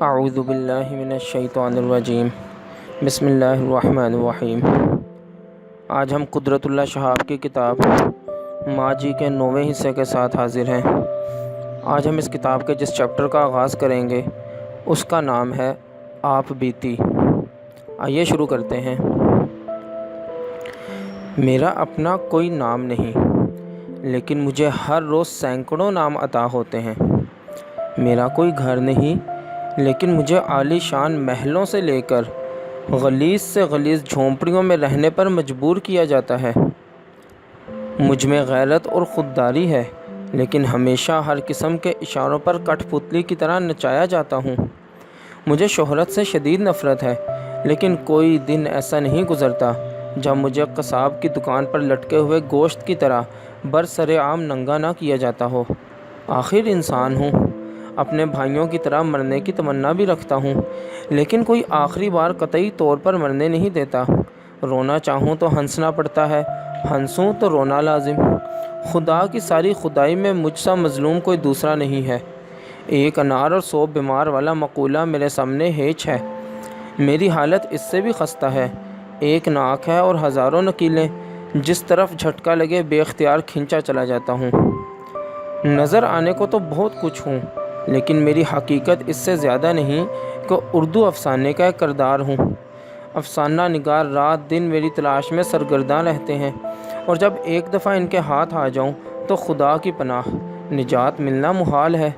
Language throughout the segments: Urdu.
اعوذ باللہ من الشیطان الرجیم بسم اللہ الرحمن الرحیم۔ آج ہم قدرت اللہ شہاب کی کتاب ماں جی کے 9ویں حصے کے ساتھ حاضر ہیں۔ آج ہم اس کتاب کے جس چیپٹر کا آغاز کریں گے اس کا نام ہے آپ بیتی۔ آئیے شروع کرتے ہیں۔ میرا اپنا کوئی نام نہیں، لیکن مجھے ہر روز سینکڑوں نام عطا ہوتے ہیں۔ میرا کوئی گھر نہیں، لیکن مجھے عالی شان محلوں سے لے کر غلیظ سے غلیظ جھونپڑیوں میں رہنے پر مجبور کیا جاتا ہے۔ مجھ میں غیرت اور خودداری ہے، لیکن ہمیشہ ہر قسم کے اشاروں پر کٹھ پتلی کی طرح نچایا جاتا ہوں۔ مجھے شہرت سے شدید نفرت ہے، لیکن کوئی دن ایسا نہیں گزرتا جب مجھے قصاب کی دکان پر لٹکے ہوئے گوشت کی طرح برسر عام ننگا نہ کیا جاتا ہو۔ آخر انسان ہوں، اپنے بھائیوں کی طرح مرنے کی تمنا بھی رکھتا ہوں، لیکن کوئی آخری بار قطعی طور پر مرنے نہیں دیتا۔ رونا چاہوں تو ہنسنا پڑتا ہے، ہنسوں تو رونا لازم۔ خدا کی ساری خدائی میں مجھ سا مظلوم کوئی دوسرا نہیں ہے۔ ایک انار اور 100 بیمار والا مقولہ میرے سامنے ہیچ ہے۔ میری حالت اس سے بھی خستہ ہے۔ ایک ناک ہے اور ہزاروں نکیلیں، جس طرف جھٹکا لگے بے اختیار کھنچا چلا جاتا ہوں۔ نظر آنے کو تو بہت کچھ ہوں، لیکن میری حقیقت اس سے زیادہ نہیں کہ اردو افسانے کا ایک کردار ہوں۔ افسانہ نگار رات دن میری تلاش میں سرگرداں رہتے ہیں، اور جب ایک دفعہ ان کے ہاتھ آ جاؤں تو خدا کی پناہ، نجات ملنا محال ہے۔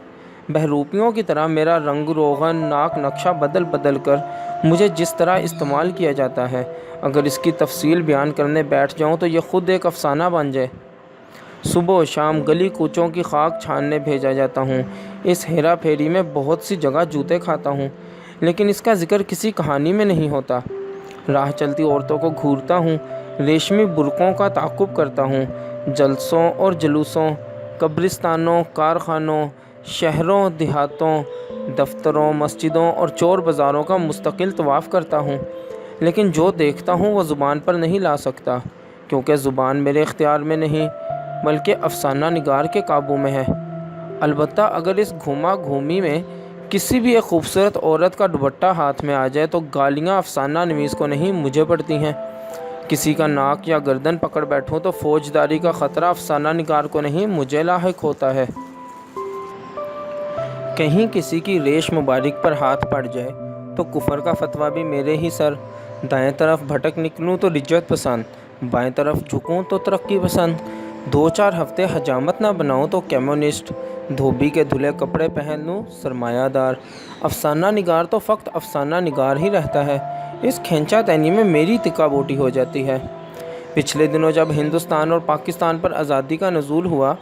بہروپیوں کی طرح میرا رنگ روغن ناک نقشہ بدل بدل کر مجھے جس طرح استعمال کیا جاتا ہے، اگر اس کی تفصیل بیان کرنے بیٹھ جاؤں تو یہ خود ایک افسانہ بن جائے۔ صبح و شام گلی کوچوں کی خاک چھاننے بھیجا جاتا ہوں۔ اس ہیرا پھیری میں بہت سی جگہ جوتے کھاتا ہوں، لیکن اس کا ذکر کسی کہانی میں نہیں ہوتا۔ راہ چلتی عورتوں کو گھورتا ہوں، ریشمی برقعوں کا تعاقب کرتا ہوں، جلسوں اور جلوسوں، قبرستانوں، کارخانوں، شہروں دیہاتوں، دفتروں، مسجدوں اور چور بازاروں کا مستقل طواف کرتا ہوں، لیکن جو دیکھتا ہوں وہ زبان پر نہیں لا سکتا، کیونکہ زبان میرے اختیار میں نہیں بلکہ افسانہ نگار کے قابو میں ہے۔ البتہ اگر اس گھوما گھومی میں کسی بھی ایک خوبصورت عورت کا دوپٹہ ہاتھ میں آ جائے تو گالیاں افسانہ نویس کو نہیں مجھے پڑتی ہیں۔ کسی کا ناک یا گردن پکڑ بیٹھوں تو فوجداری کا خطرہ افسانہ نگار کو نہیں مجھے لاحق ہوتا ہے۔ کہیں کسی کی ریش مبارک پر ہاتھ پڑ جائے تو کفر کا فتویٰ بھی میرے ہی سر۔ دائیں طرف بھٹک نکلوں تو رجت پسند، بائیں طرف جھکوں تو ترقی پسند۔ 2-4 ہفتے حجامت نہ بناؤں تو کمیونسٹ، دھوبی کے دھلے کپڑے پہن لوں سرمایہ دار۔ افسانہ نگار تو فقط افسانہ نگار ہی رہتا ہے، اس کھینچا تینی میں میری تکہ بوٹی ہو جاتی ہے۔ پچھلے دنوں جب ہندوستان اور پاکستان پر آزادی کا نزول ہوا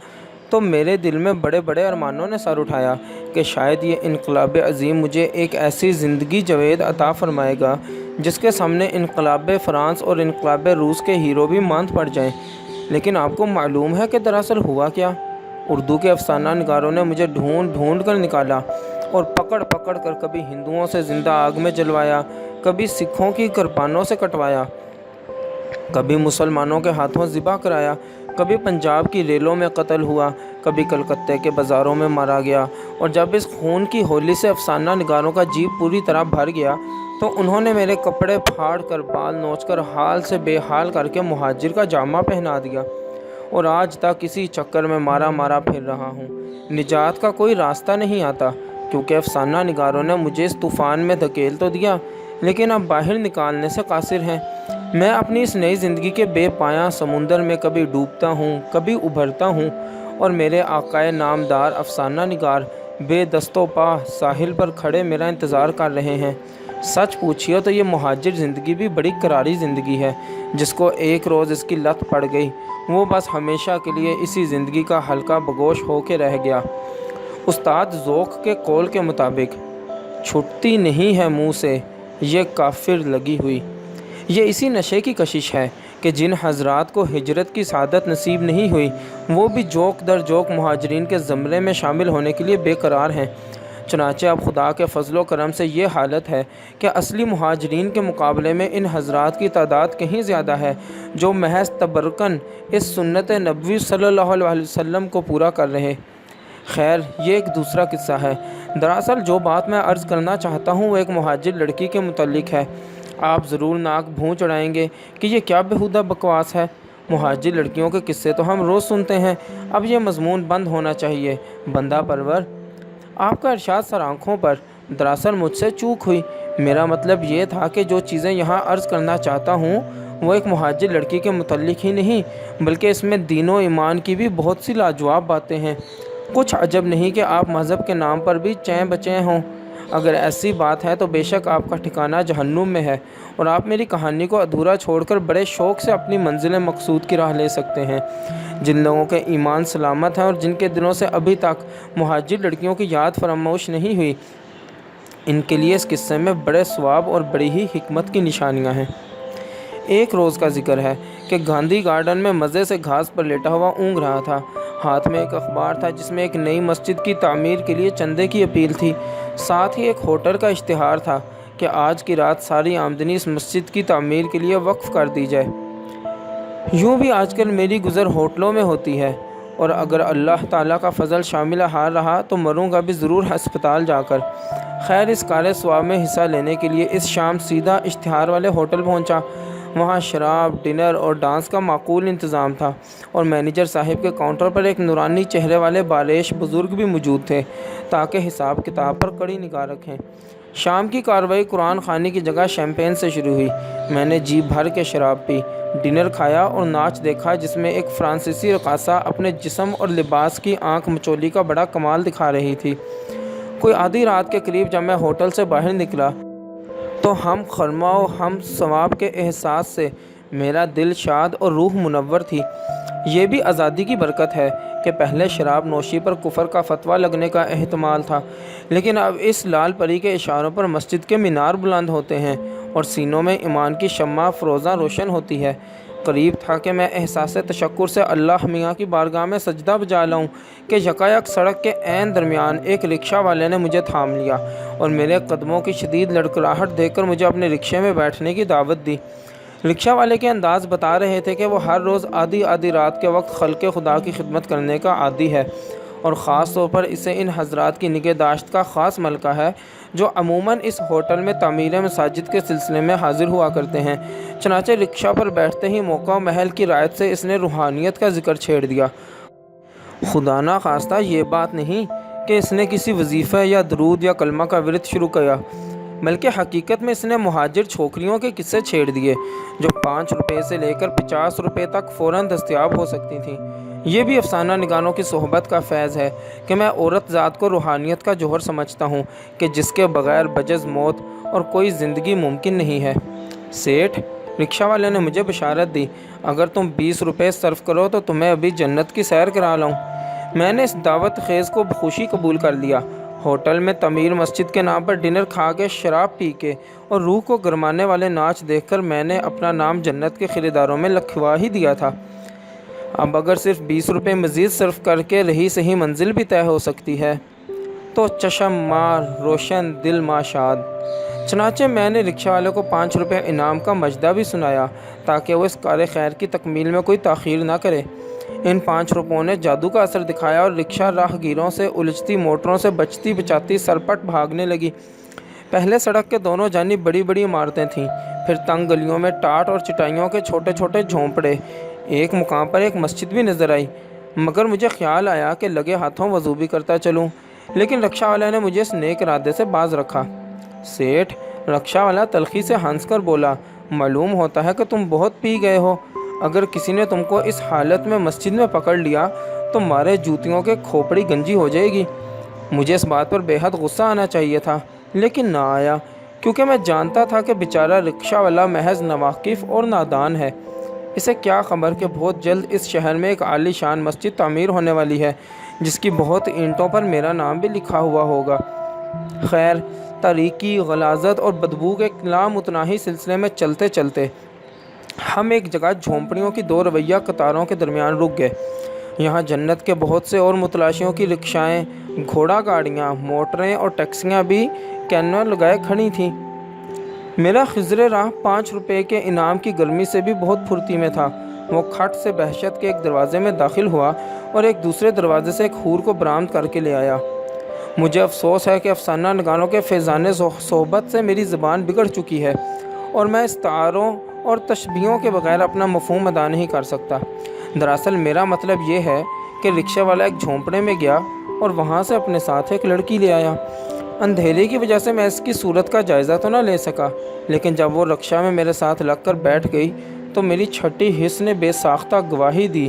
تو میرے دل میں بڑے بڑے ارمانوں نے سر اٹھایا کہ شاید یہ انقلاب عظیم مجھے ایک ایسی زندگی جاوید عطا فرمائے گا جس کے سامنے انقلاب فرانس اور انقلاب روس کے ہیرو بھی ماند پڑ جائیں۔ لیکن آپ کو معلوم ہے کہ دراصل ہوا کیا؟ اردو کے افسانہ نگاروں نے مجھے ڈھونڈ ڈھونڈ کر نکالا اور پکڑ پکڑ کر کبھی ہندوؤں سے زندہ آگ میں جلوایا، کبھی سکھوں کی کرپانوں سے کٹوایا، کبھی مسلمانوں کے ہاتھوں ذبح کرایا، کبھی پنجاب کی ریلوں میں قتل ہوا، کبھی کلکتے کے بازاروں میں مارا گیا۔ اور جب اس خون کی ہولی سے افسانہ نگاروں کا جی پوری طرح بھر گیا تو انہوں نے میرے کپڑے پھاڑ کر بال نوچ کر حال سے بے حال کر کے مہاجر کا جامہ پہنا دیا، اور آج تک اسی چکر میں مارا مارا پھر رہا ہوں۔ نجات کا کوئی راستہ نہیں آتا، کیونکہ افسانہ نگاروں نے مجھے اس طوفان میں دھکیل تو دیا لیکن اب باہر نکالنے سے قاصر ہیں۔ میں اپنی اس نئی زندگی کے بے پایاں سمندر میں کبھی ڈوبتا ہوں، کبھی ابھرتا ہوں، اور میرے آقائے نامدار افسانہ نگار بے دست و پا ساحل پر کھڑے میرا انتظار کر رہے ہیں۔ سچ پوچھئے تو یہ مہاجر زندگی بھی بڑی کراری زندگی ہے۔ جس کو ایک روز اس کی لت پڑ گئی وہ بس ہمیشہ کے لیے اسی زندگی کا ہلکا بگوش ہو کے رہ گیا۔ استاد ذوق کے قول کے مطابق چھٹتی نہیں ہے منہ سے یہ کافر لگی ہوئی۔ یہ اسی نشے کی کشش ہے کہ جن حضرات کو ہجرت کی سعادت نصیب نہیں ہوئی وہ بھی جوک در جوک مہاجرین کے زمرے میں شامل ہونے کے لیے بے قرار ہیں۔ چنانچہ اب خدا کے فضل و کرم سے یہ حالت ہے کہ اصلی مہاجرین کے مقابلے میں ان حضرات کی تعداد کہیں زیادہ ہے جو محض تبرکاً اس سنت نبوی صلی اللہ علیہ وسلم کو پورا کر رہے۔ خیر یہ ایک دوسرا قصہ ہے۔ دراصل جو بات میں عرض کرنا چاہتا ہوں وہ ایک مہاجر لڑکی کے متعلق ہے۔ آپ ضرور ناک بھون چڑھائیں گے کہ یہ کیا بیہودہ بکواس ہے۔ مہاجر لڑکیوں کے قصے تو ہم روز سنتے ہیں، اب یہ مضمون بند ہونا چاہیے۔ بندہ پرور، آپ کا ارشاد سر آنکھوں پر۔ دراصل مجھ سے چوک ہوئی۔ میرا مطلب یہ تھا کہ جو چیزیں یہاں عرض کرنا چاہتا ہوں وہ ایک مہاجر لڑکی کے متعلق ہی نہیں بلکہ اس میں دین و ایمان کی بھی بہت سی لاجواب باتیں ہیں۔ کچھ عجب نہیں کہ آپ مذہب کے نام پر بھی چین بچیں ہوں۔ اگر ایسی بات ہے تو بے شک آپ کا ٹھکانہ جہنم میں ہے اور آپ میری کہانی کو ادھورا چھوڑ کر بڑے شوق سے اپنی منزل مقصود کی راہ لے سکتے ہیں۔ جن لوگوں کے ایمان سلامت ہیں اور جن کے دلوں سے ابھی تک مہاجر لڑکیوں کی یاد فراموش نہیں ہوئی، ان کے لیے اس قصے میں بڑے ثواب اور بڑی ہی حکمت کی نشانیاں ہیں۔ ایک روز کا ذکر ہے کہ گاندھی گارڈن میں مزے سے گھاس پر لیٹا ہوا اونگ رہا تھا۔ ہاتھ میں ایک اخبار تھا جس میں ایک نئی مسجد کی تعمیر کے لیے چندے کی اپیل تھی۔ ساتھ ہی ایک ہوٹل کا اشتہار تھا کہ آج کی رات ساری آمدنی اس مسجد کی تعمیر کے لیے وقف کر دی جائے۔ یوں بھی آج کل میری گزر ہوٹلوں میں ہوتی ہے، اور اگر اللہ تعالیٰ کا فضل شامل حال رہا تو مروں گا بھی ضرور ہسپتال جا کر۔ خیر اس کار ثواب میں حصہ لینے کے لیے اس شام سیدھا اشتہار والے ہوٹل پہنچا۔ وہاں شراب، ڈنر اور ڈانس کا معقول انتظام تھا، اور مینیجر صاحب کے کاؤنٹر پر ایک نورانی چہرے والے باریش بزرگ بھی موجود تھے تاکہ حساب کتاب پر کڑی نگاہ رکھیں۔ شام کی کارروائی قرآن خوانی کی جگہ شیمپین سے شروع ہوئی۔ میں نے جی بھر کے شراب پی، ڈنر کھایا اور ناچ دیکھا جس میں ایک فرانسیسی رقاصہ اپنے جسم اور لباس کی آنکھ مچولی کا بڑا کمال دکھا رہی تھی۔ کوئی آدھی رات کے قریب جب میں ہوٹل سے باہر نکلا تو ہم خرمہ و ہم ثواب کے احساس سے میرا دل شاد اور روح منور تھی۔ یہ بھی آزادی کی برکت ہے کہ پہلے شراب نوشی پر کفر کا فتویٰ لگنے کا احتمال تھا، لیکن اب اس لال پری کے اشاروں پر مسجد کے مینار بلند ہوتے ہیں اور سینوں میں ایمان کی شمع فروزاں روشن ہوتی ہے۔ قریب تھا کہ میں احساس تشکر سے اللہ میاں کی بارگاہ میں سجدہ بجا لاؤں کہ یکایک سڑک کے عین درمیان ایک رکشہ والے نے مجھے تھام لیا اور میرے قدموں کی شدید لڑکھڑاہٹ دیکھ کر مجھے اپنے رکشے میں بیٹھنے کی دعوت دی۔ رکشہ والے کے انداز بتا رہے تھے کہ وہ ہر روز آدھی رات کے وقت خلق خدا کی خدمت کرنے کا عادی ہے، اور خاص طور پر اسے ان حضرات کی نگہداشت کا خاص ملکہ ہے جو عموماً اس ہوٹل میں تعمیر مساجد کے سلسلے میں حاضر ہوا کرتے ہیں۔ چنانچہ رکشہ پر بیٹھتے ہی موقع و محل کی رعایت سے اس نے روحانیت کا ذکر چھیڑ دیا۔ خدا نخواستہ یہ بات نہیں کہ اس نے کسی وظیفہ یا درود یا کلمہ کا ورد شروع کیا، بلکہ حقیقت میں اس نے مہاجر چھوکریوں کے قصے چھیڑ دیے جو 5 روپے سے لے کر 50 روپے تک فوراً دستیاب ہو سکتی تھیں۔ یہ بھی افسانہ نگاروں کی صحبت کا فیض ہے کہ میں عورت ذات کو روحانیت کا جوہر سمجھتا ہوں کہ جس کے بغیر بجز موت اور کوئی زندگی ممکن نہیں ہے۔ سیٹھ، رکشہ والے نے مجھے بشارت دی، اگر تم 20 روپے صرف کرو تو تمہیں ابھی جنت کی سیر کرا لاؤں۔ میں نے اس دعوت خیز کو بخوشی قبول کر لیا۔ ہوٹل میں تعمیر مسجد کے نام پر ڈنر کھا کے، شراب پی کے اور روح کو گرمانے والے ناچ دیکھ کر میں نے اپنا نام جنت کے خریداروں میں لکھوا ہی دیا تھا۔ اب اگر صرف 20 روپے مزید صرف کر کے رہی صحیح منزل بھی طے ہو سکتی ہے تو چشم مار روشن دل ماشاد۔ چنانچہ میں نے رکشہ والے کو 5 روپے انعام کا مجدہ بھی سنایا تاکہ وہ اس کار خیر کی تکمیل میں کوئی تاخیر نہ کرے۔ ان 5 روپوں نے جادو کا اثر دکھایا اور رکشہ راہ گیروں سے الجھتی موٹروں سے بچتی بچاتی سرپٹ بھاگنے لگی۔ پہلے سڑک کے دونوں جانب بڑی بڑی عمارتیں تھیں، پھر تنگ گلیوں میں ٹاٹ اور چٹائیوں کے چھوٹے چھوٹے جھونپڑے۔ ایک مقام پر ایک مسجد بھی نظر آئی، مگر مجھے خیال آیا کہ لگے ہاتھوں وضو بھی کرتا چلوں، لیکن رکشہ والے نے مجھے اس نیک ارادے سے باز رکھا۔ سیٹھ، رکشہ والا تلخی سے ہنس کر بولا، معلوم ہوتا ہے کہ تم بہت پی گئے ہو۔ اگر کسی نے تم کو اس حالت میں مسجد میں پکڑ لیا تو مارے جوتیوں کے کھوپڑی گنجی ہو جائے گی۔ مجھے اس بات پر بے حد غصہ آنا چاہیے تھا، لیکن نہ آیا، کیونکہ میں جانتا تھا کہ بیچارہ رکشہ والا محض ناواقف اور نادان ہے۔ اسے کیا خبر کہ بہت جلد اس شہر میں ایک عالی شان مسجد تعمیر ہونے والی ہے جس کی بہت اینٹوں پر میرا نام بھی لکھا ہوا ہوگا۔ خیر، تاریکی، غلاظت اور بدبو کے لامتناہی سلسلے میں چلتے چلتے ہم ایک جگہ جھونپڑیوں کی 2 رویہ قطاروں کے درمیان رک گئے۔ یہاں جنت کے بہت سے اور متلاشیوں کی رکشائیں، گھوڑا گاڑیاں، موٹریں اور ٹیکسیاں بھی کینوں لگائے کھڑی تھیں۔ میرا خضر راہ 5 روپے کے انعام کی گرمی سے بھی بہت پھرتی میں تھا۔ وہ کھٹ سے بہشت کے ایک دروازے میں داخل ہوا اور ایک دوسرے دروازے سے ایک حور کو برآمد کر کے لے آیا۔ مجھے افسوس ہے کہ افسانہ نگاروں کے فیضان صحبت سے میری زبان بگڑ چکی ہے اور میں استعاروں اور تشبیہوں کے بغیر اپنا مفہوم ادا نہیں کر سکتا۔ دراصل میرا مطلب یہ ہے کہ رکشہ والا ایک جھونپڑے میں گیا اور وہاں سے اپنے ساتھ ایک لڑکی لے آیا۔ اندھیرے کی وجہ سے میں اس کی صورت کا جائزہ تو نہ لے سکا، لیکن جب وہ رکشہ میں میرے ساتھ لگ کر بیٹھ گئی تو میری چھٹی حس نے بے ساختہ گواہی دی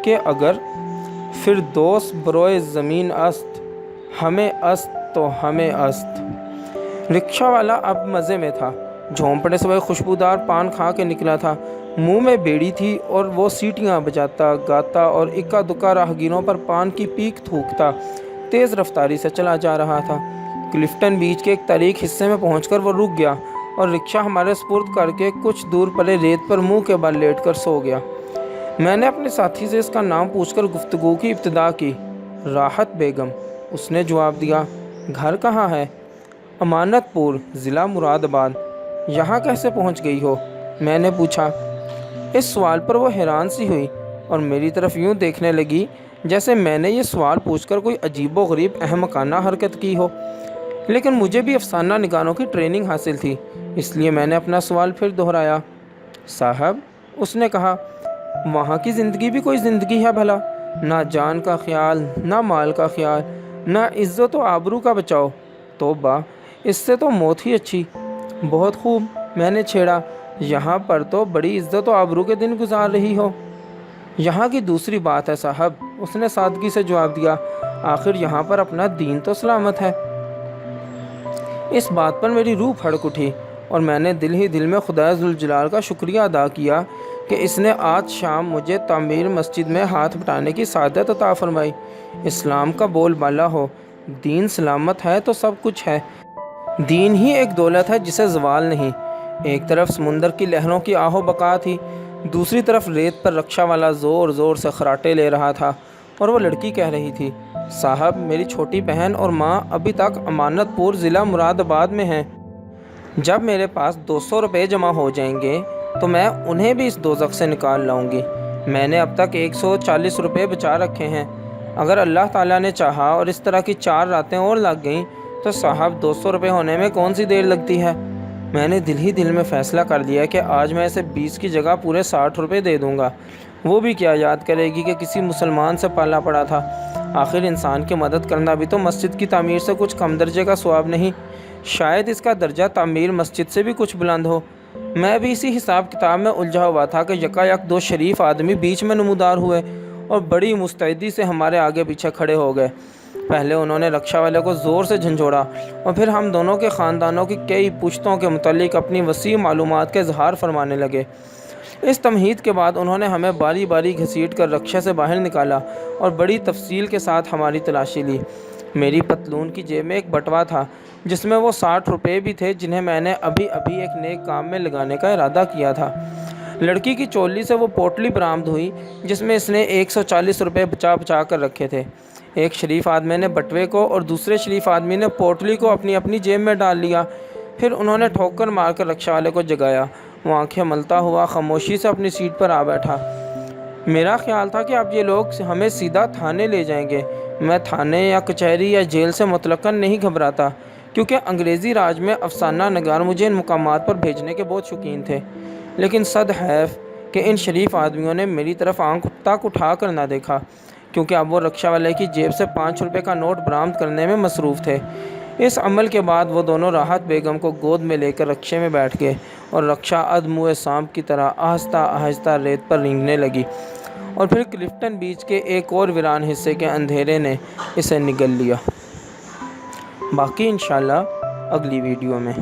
کہ اگر فردوس بروئے زمین است، ہمیں است تو ہمیں است۔ رکشہ والا اب مزے میں تھا۔ جھونپڑے سے وہ خوشبودار پان کھا کے نکلا تھا، منہ میں بیڑی تھی اور وہ سیٹیاں بجاتا گاتا اور اکا دکا راہگیروں پر پان کی پیک تھوکتا تیز رفتاری سے چلا جا رہا تھا۔ کلفٹن بیچ کے ایک تاریک حصے میں پہنچ کر وہ رک گیا اور رکشہ ہمارے سپرد کر کے کچھ دور پڑے ریت پر منہ کے بل لیٹ کر سو گیا۔ میں نے اپنے ساتھی سے اس کا نام پوچھ کر گفتگو کی ابتدا کی۔ راحت بیگم، اس نے جواب دیا۔ گھر کہاں ہے؟ امانت پور، ضلع مراد آباد۔ یہاں کیسے پہنچ گئی ہو؟ میں نے پوچھا۔ اس سوال پر وہ حیران سی ہوئی اور میری طرف یوں دیکھنے لگی جیسے میں نے یہ سوال پوچھ کر کوئی عجیب و غریب احمقانہ حرکت کی ہو، لیکن مجھے بھی افسانہ نگاروں کی ٹریننگ حاصل تھی، اس لیے میں نے اپنا سوال پھر دہرایا۔ صاحب، اس نے کہا، وہاں کی زندگی بھی کوئی زندگی ہے بھلا؟ نہ جان کا خیال، نہ مال کا خیال، نہ عزت و آبرو کا بچاؤ۔ توبہ، اس سے تو موت ہی اچھی۔ بہت خوب، میں نے چھیڑا، یہاں پر تو بڑی عزت و آبرو کے دن گزار رہی ہو۔ یہاں کی دوسری بات ہے صاحب، اس نے سادگی سے جواب دیا، آخر یہاں پر اپنا دین تو سلامت ہے۔ اس بات پر میری روح پھڑک اٹھی اور میں نے دل ہی دل میں خدا ذوالجلال کا شکریہ ادا کیا کہ اس نے آج شام مجھے تعمیر مسجد میں ہاتھ بٹانے کی سعادت عطا فرمائی۔ اسلام کا بول بالا ہو، دین سلامت ہے تو سب کچھ ہے۔ دین ہی ایک دولت ہے جسے زوال نہیں۔ ایک طرف سمندر کی لہروں کی آہو بقا تھی، دوسری طرف ریت پر رکشہ والا زور زور سے خراٹے لے رہا تھا اور وہ لڑکی کہہ رہی تھی، صاحب، میری چھوٹی بہن اور ماں ابھی تک امانت پور ضلع مراد آباد میں ہیں۔ جب میرے پاس 200 روپے جمع ہو جائیں گے تو میں انہیں بھی اس دوزخ سے نکال لاؤں گی۔ میں نے اب تک 140 روپے بچا رکھے ہیں۔ اگر اللہ تعالیٰ نے چاہا اور اس طرح کی 4 راتیں اور لگ گئیں تو صاحب 200 روپے ہونے میں کون سی دیر لگتی ہے۔ میں نے دل ہی دل میں فیصلہ کر لیا کہ آج میں اسے 20 کی جگہ پورے 60 روپے دے دوں گا۔ وہ بھی کیا یاد کرے گی کہ کسی مسلمان سے پالا پڑا تھا۔ آخر انسان کی مدد کرنا بھی تو مسجد کی تعمیر سے کچھ کم درجے کا ثواب نہیں، شاید اس کا درجہ تعمیر مسجد سے بھی کچھ بلند ہو۔ میں بھی اسی حساب کتاب میں الجھا ہوا تھا کہ یکایک 2 شریف آدمی بیچ میں نمودار ہوئے اور بڑی مستعدی سے ہمارے آگے پیچھے کھڑے ہو گئے۔ پہلے انہوں نے رکشہ والے کو زور سے جھنجھوڑا اور پھر ہم دونوں کے خاندانوں کی کئی پشتوں کے متعلق اپنی وسیع معلومات کا اظہار فرمانے لگے۔ اس تمہید کے بعد انہوں نے ہمیں باری باری گھسیٹ کر رکشہ سے باہر نکالا اور بڑی تفصیل کے ساتھ ہماری تلاشی لی۔ میری پتلون کی جیب میں ایک بٹوا تھا جس میں وہ 60 روپے بھی تھے جنہیں میں نے ابھی ایک نیک کام میں لگانے کا ارادہ کیا تھا۔ لڑکی کی چولی سے وہ پوٹلی برآمد ہوئی جس میں اس نے 140 روپے بچا کر رکھے تھے۔ ایک شریف آدمی نے بٹوے کو اور دوسرے شریف آدمی نے پوٹلی کو اپنی جیب میں ڈال لیا۔ پھر انہوں نے ٹھوکر مار کر رکشہ والے کو جگایا۔ وہ آنکھیں ملتا ہوا خاموشی سے اپنی سیٹ پر آ بیٹھا۔ میرا خیال تھا کہ اب یہ لوگ ہمیں سیدھا تھانے لے جائیں گے۔ میں تھانے یا کچہری یا جیل سے مطلقاً نہیں گھبراتا، کیونکہ انگریزی راج میں افسانہ نگار مجھے ان مقامات پر بھیجنے کے بہت شوقین تھے، لیکن صد حیف کہ ان شریف آدمیوں نے میری طرف آنکھ تک اٹھا کر نہ دیکھا، کیونکہ اب وہ رکشہ والے کی جیب سے 5 روپے کا نوٹ برآمد کرنے میں مصروف تھے۔ اس عمل کے بعد وہ دونوں راحت بیگم کو گود میں لے کر رکشے میں بیٹھ گئے اور رکشہ ادموئے سانپ کی طرح آہستہ آہستہ ریت پر رینگنے لگی، اور پھر کلفٹن بیچ کے ایک اور ویران حصے کے اندھیرے نے اسے نگل لیا۔ باقی انشاءاللہ اگلی ویڈیو میں۔